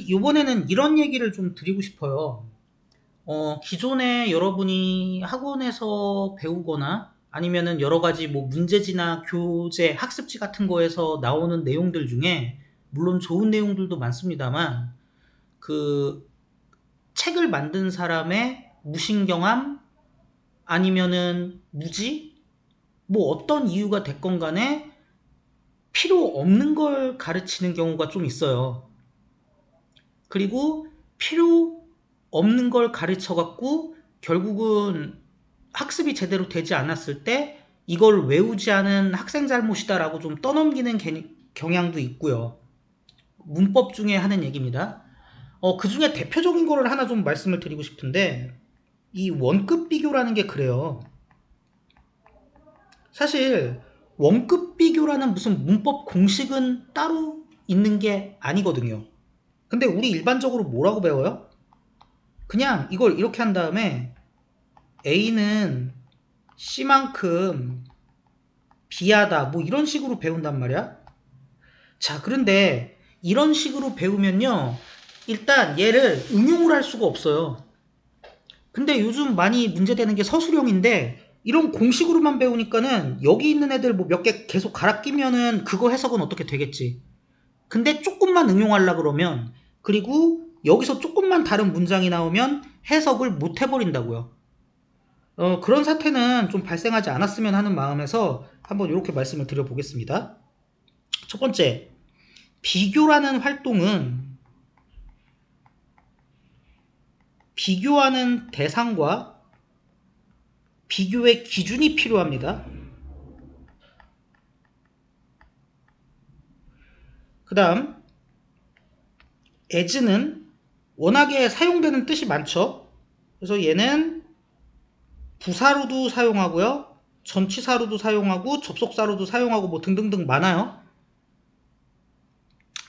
이번에는 이런 얘기를 좀 드리고 싶어요. 기존에 여러분이 학원에서 배우거나 아니면은 여러 가지 뭐 문제지나 교재, 학습지 같은 거에서 나오는 내용들 중에 물론 좋은 내용들도 많습니다만 그 책을 만든 사람의 무신경함 아니면은 무지 뭐 어떤 이유가 됐건 간에 필요 없는 걸 가르치는 경우가 좀 있어요. 그리고 필요 없는 걸 가르쳐 갖고 결국은 학습이 제대로 되지 않았을 때 이걸 외우지 않은 학생 잘못이다라고 좀 떠넘기는 경향도 있고요. 문법 중에 하는 얘기입니다. 그 중에 대표적인 거를 하나 좀 말씀을 드리고 싶은데 이 원급 비교라는 게 그래요. 사실 원급 비교라는 무슨 문법 공식은 따로 있는 게 아니거든요. 근데 우리 일반적으로 뭐라고 배워요? 그냥 이걸 이렇게 한 다음에 A는 C만큼 B하다 뭐 이런 식으로 배운단 말이야. 자, 그런데 이런 식으로 배우면요, 일단 얘를 응용을 할 수가 없어요. 근데 요즘 많이 문제되는 게 서술형인데 이런 공식으로만 배우니까는 여기 있는 애들 뭐 몇 개 계속 갈아 끼면은 그거 해석은 어떻게 되겠지. 근데 조금만 응용하려 그러면, 그리고 여기서 조금만 다른 문장이 나오면 해석을 못 해버린다고요. 그런 사태는 좀 발생하지 않았으면 하는 마음에서 한번 이렇게 말씀을 드려보겠습니다. 첫 번째, 비교라는 활동은 비교하는 대상과 비교의 기준이 필요합니다. 그 다음, as는 워낙에 사용되는 뜻이 많죠. 그래서 얘는 부사로도 사용하고요, 전치사로도 사용하고 접속사로도 사용하고 뭐 등등등 많아요.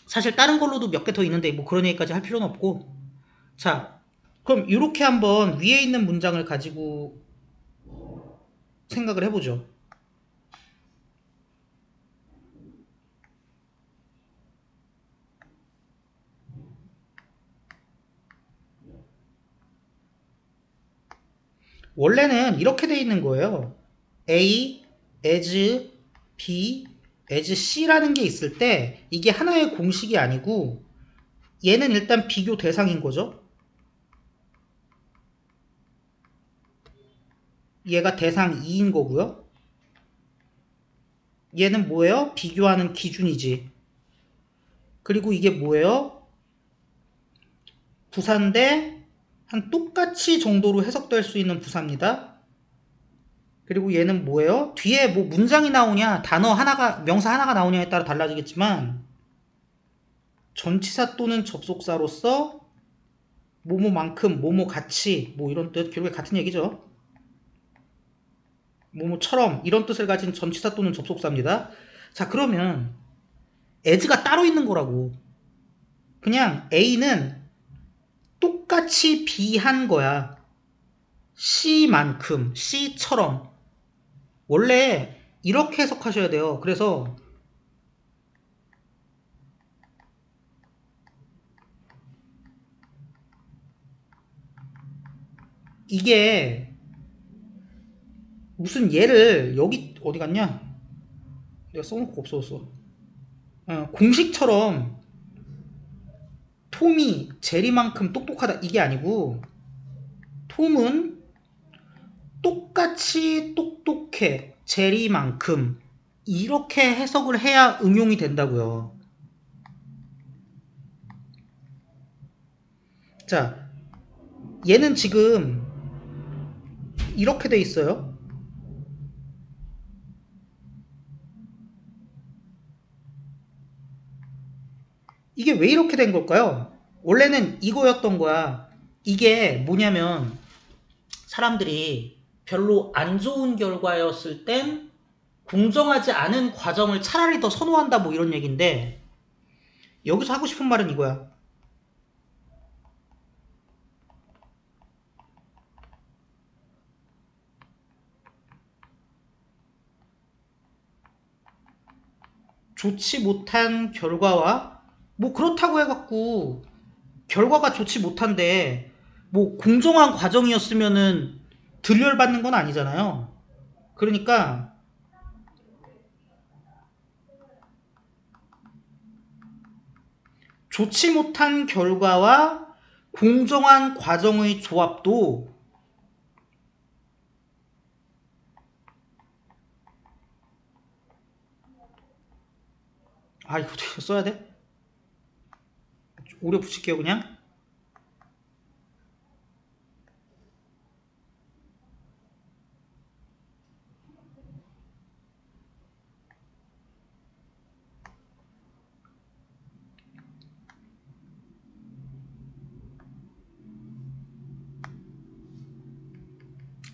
사실 다른 걸로도 몇 개 더 있는데 뭐 그런 얘기까지 할 필요는 없고. 자, 그럼 이렇게 한번 위에 있는 문장을 가지고 생각을 해보죠. 원래는 이렇게 돼 있는 거예요. A, as, B, as C라는 게 있을 때 이게 하나의 공식이 아니고 얘는 일단 비교 대상인 거죠. 얘가 대상 2인 거고요. 얘는 뭐예요? 비교하는 기준이지. 그리고 이게 뭐예요? 부사인데 한 똑같이 정도로 해석될 수 있는 부사입니다. 그리고 얘는 뭐예요? 뒤에 뭐 문장이 나오냐, 단어 하나가, 명사 하나가 나오냐에 따라 달라지겠지만 전치사 또는 접속사로서 뭐뭐만큼, 뭐뭐같이, 뭐 이런 뜻, 결국에 같은 얘기죠. 뭐뭐처럼 이런 뜻을 가진 전치사 또는 접속사입니다. 자, 그러면 as가 따로 있는 거라고. 그냥 A는 똑같이 B한 거야. C만큼, C처럼. 원래 이렇게 해석하셔야 돼요. 그래서 이게 무슨 얘를 여기 어디 갔냐? 내가 써놓고 없어졌어. 공식처럼 톰이 제리만큼 똑똑하다 이게 아니고 톰은 똑같이 똑똑해 제리만큼 이렇게 해석을 해야 응용이 된다고요. 자, 얘는 지금 이렇게 돼 있어요. 이게 왜 이렇게 된 걸까요? 원래는 이거였던 거야. 이게 뭐냐면 사람들이 별로 안 좋은 결과였을 땐 공정하지 않은 과정을 차라리 더 선호한다 뭐 이런 얘기인데 여기서 하고 싶은 말은 이거야. 좋지 못한 결과와 뭐 그렇다고 해갖고 결과가 좋지 못한데 뭐 공정한 과정이었으면은 덜 열받는 건 아니잖아요. 그러니까 좋지 못한 결과와 공정한 과정의 조합도 아 이거 써야 돼? 오려 붙일게요 그냥.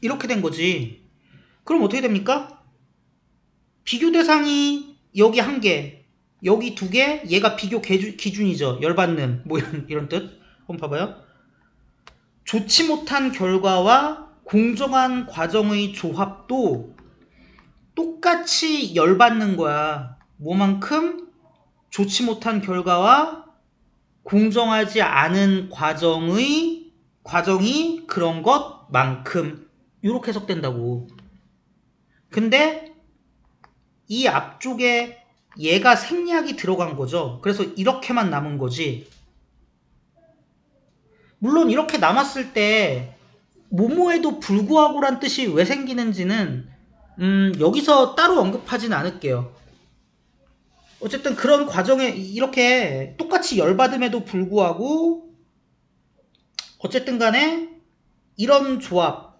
이렇게 된 거지. 그럼 어떻게 됩니까? 비교 대상이 여기 한 개, 여기 두 개, 얘가 비교 기준이죠. 열받는 뭐 이런 뜻. 한번 봐봐요. 좋지 못한 결과와 공정한 과정의 조합도 똑같이 열받는 거야. 뭐만큼? 좋지 못한 결과와 공정하지 않은 과정이 그런 것만큼 이렇게 해석된다고. 근데 이 앞쪽에 얘가 생략이 들어간 거죠. 그래서 이렇게만 남은 거지. 물론 이렇게 남았을 때 뭐뭐에도 불구하고란 뜻이 왜 생기는지는 여기서 따로 언급하진 않을게요. 어쨌든 그런 과정에 이렇게 똑같이 열받음에도 불구하고 어쨌든 간에 이런 조합,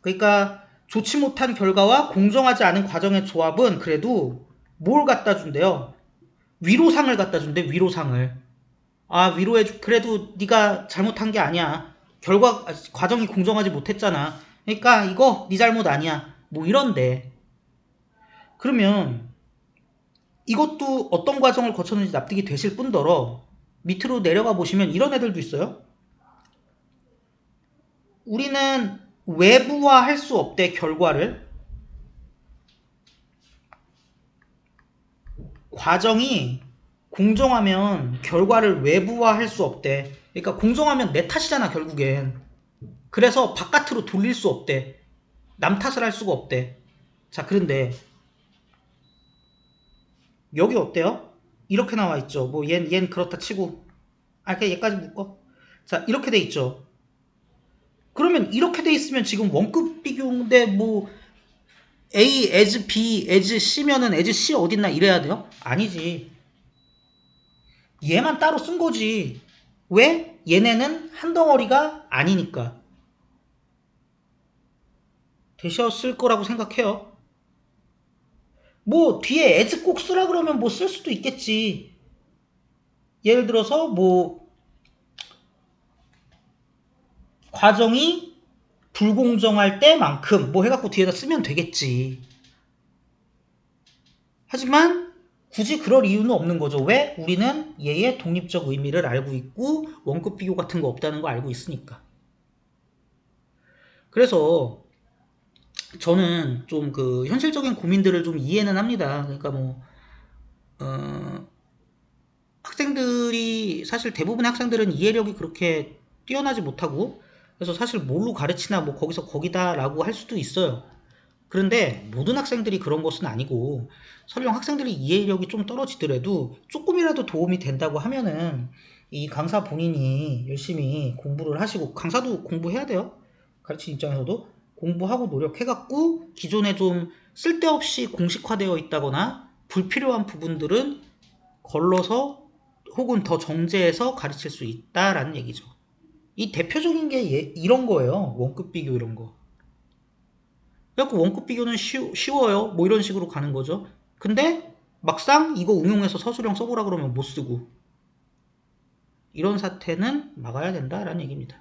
그러니까 좋지 못한 결과와 공정하지 않은 과정의 조합은 그래도 뭘 갖다 준대요? 위로상을 갖다 준대. 위로상을. 아 위로해 그래도 네가 잘못한 게 아니야. 과정이 공정하지 못했잖아. 그러니까 이거 네 잘못 아니야. 뭐 이런데. 그러면 이것도 어떤 과정을 거쳤는지 납득이 되실 뿐더러 밑으로 내려가 보시면 이런 애들도 있어요. 우리는 외부화할 수 없대. 결과를. 과정이 공정하면 결과를 외부화할 수 없대. 그러니까 공정하면 내 탓이잖아 결국엔. 그래서 바깥으로 돌릴 수 없대. 남 탓을 할 수가 없대. 자 그런데 여기 어때요? 이렇게 나와 있죠. 뭐 얜 그렇다 치고 그냥 얘까지 묶어. 자 이렇게 돼 있죠. 그러면 이렇게 돼 있으면 지금 원급 비교인데 뭐 A as B as C면은 as C 어딨나 이래야 돼요? 아니지. 얘만 따로 쓴 거지. 왜? 얘네는 한 덩어리가 아니니까. 되셨을 거라고 생각해요. 뭐 뒤에 as 꼭 쓰라 그러면 뭐 쓸 수도 있겠지. 예를 들어서 뭐 과정이 불공정할 때만큼 뭐 해갖고 뒤에다 쓰면 되겠지. 하지만 굳이 그럴 이유는 없는 거죠. 왜? 우리는 얘의 독립적 의미를 알고 있고 원급 비교 같은 거 없다는 거 알고 있으니까. 그래서 저는 좀 그 현실적인 고민들을 좀 이해는 합니다. 그러니까 뭐 학생들이 사실 대부분의 학생들은 이해력이 그렇게 뛰어나지 못하고 그래서 사실 뭘로 가르치나 뭐 거기서 거기다라고 할 수도 있어요. 그런데 모든 학생들이 그런 것은 아니고 설령 학생들이 이해력이 좀 떨어지더라도 조금이라도 도움이 된다고 하면은 이 강사 본인이 열심히 공부를 하시고 강사도 공부해야 돼요. 가르치는 입장에서도 공부하고 노력해갖고 기존에 좀 쓸데없이 공식화되어 있다거나 불필요한 부분들은 걸러서 혹은 더 정제해서 가르칠 수 있다라는 얘기죠. 이 대표적인 게 이런 거예요. 원급 비교 이런 거. 그래갖고 원급 비교는 쉬워요. 뭐 이런 식으로 가는 거죠. 근데 막상 이거 응용해서 서술형 써보라 그러면 못 쓰고 이런 사태는 막아야 된다라는 얘기입니다.